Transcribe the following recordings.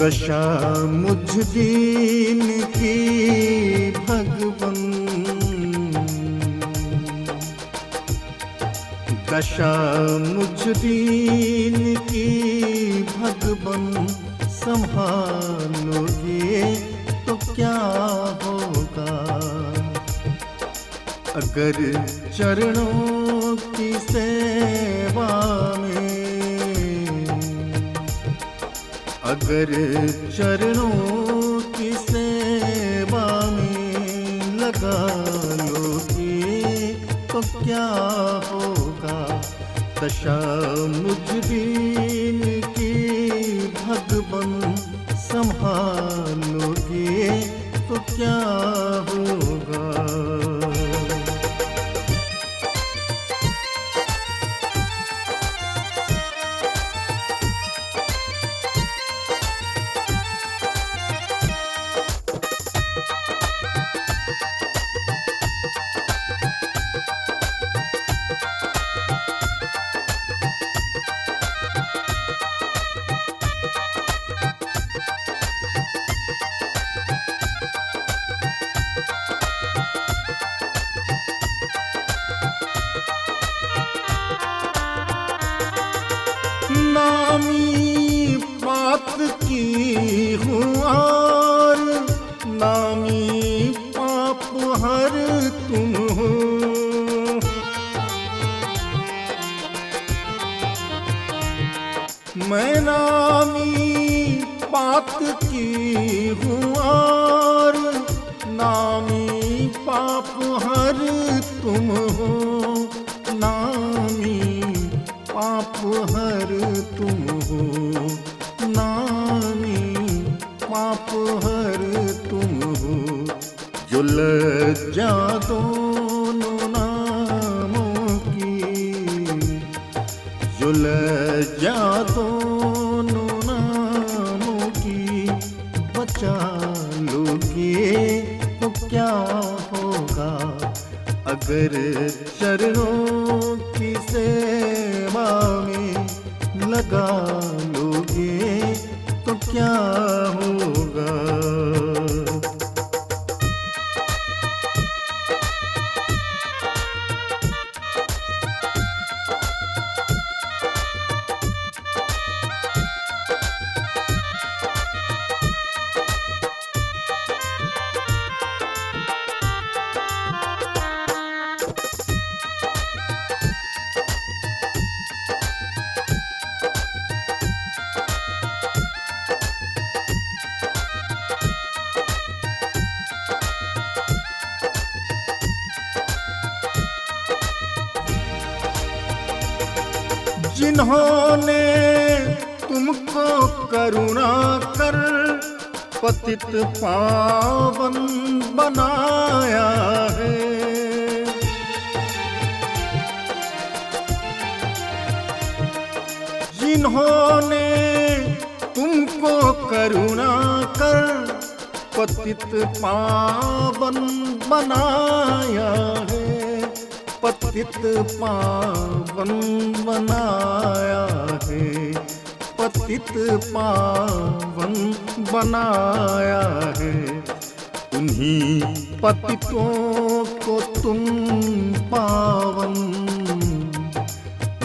दशा मुझ दीन की भगवन, दशा मुझ दीन की भगवन, संभालोगे तो क्या होगा। अगर चरणों की सेवा में, अगर चरणों की सेवा में लगा लोगे तो क्या होगा। दशा मुझ दीन की भगवन, संभालोगे तो क्या होगा। नामी बात की हूँ और नामी पाप हर तुम हो। मैं नामी बात की हूँ और नामी पाप हर तुम हो। नामी पाप हर तुम हो, नामी पाप हर तुम हो। जो लज्जा दोनों नामों की, जो लज्जा दोनों नामों की बचा लोगे तो क्या होगा। अगर चरणों की सेवा में लगा लोगे तो क्या होगा। जिन्होंने तुमको करुणा कर पतित पावन बनाया है, जिन्होंने तुमको करुणा कर पतित पावन बनाया है, पतित पावन बनाया है, पतित पावन बनाया है। उन्हीं पतितों को तुम पावन,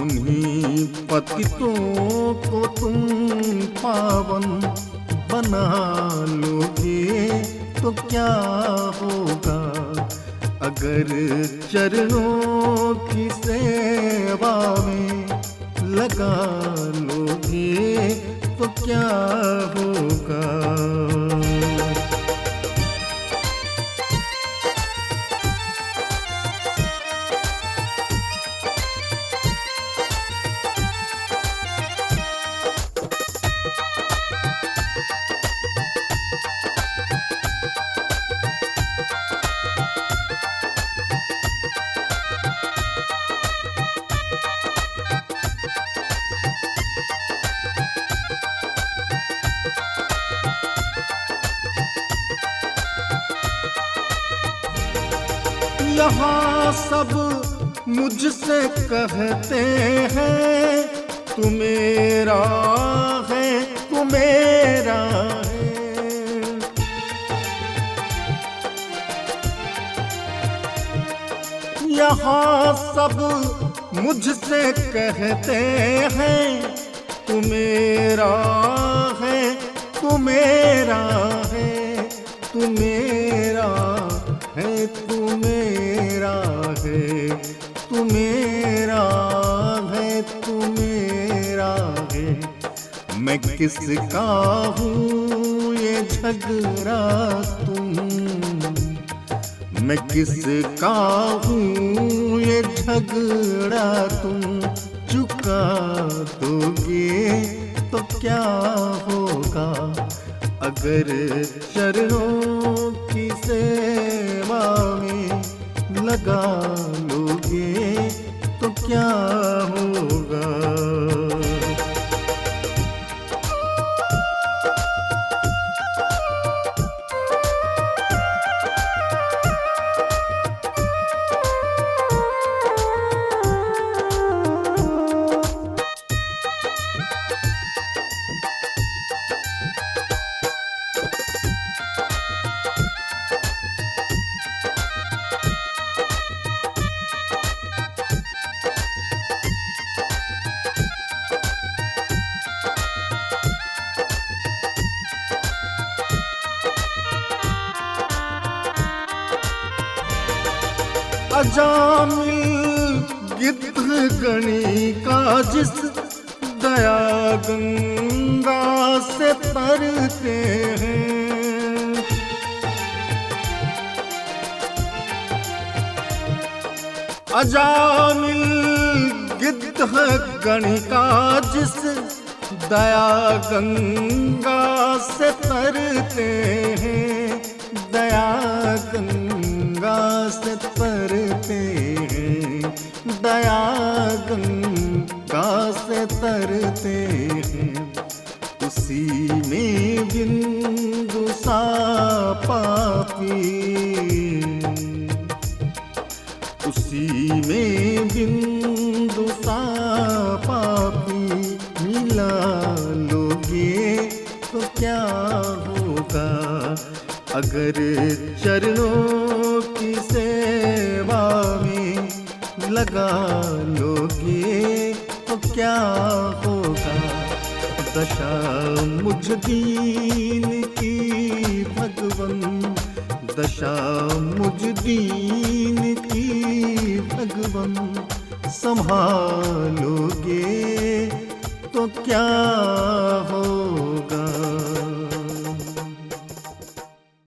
उन्हीं पतितों को तुम पावन बना लोगे तो क्या होगा। अगर चरणों की सेवा में लगा लोगे तो क्या होगा। यहाँ सब मुझसे कहते हैं तू मेरा है तू मेरा है। यहाँ सब मुझसे कहते हैं तू मेरा है, तू मेरा है, तू मेरा है, तू मेरा है, तू मेरा है, तू मेरा है। मैं किसका हूँ ये झगड़ा तुम, मैं किसका हूँ ये झगड़ा तुम चुका दोगे तो क्या होगा। अगर चरणों की सेवा में लगा लोगे तो क्या होगा। अजामिल गिद्धगणी का जिस दया गंगा से तरते हैं, अजामिल गिद्धगणी का जिस दया गंगा से तरते हैं, दया गंगा से तरते हैं, दया गंगा से तरते हैं। उसी में बिंदु सा पापी, उसी में बिंदु सा पापी मिला लोगे तो क्या होगा। अगर चरणों की सेवा में लगा लोगे तो क्या होगा। दशा मुझ दीन की भगवन, दशा मुझ दीन की भगवन संभालोगे तो क्या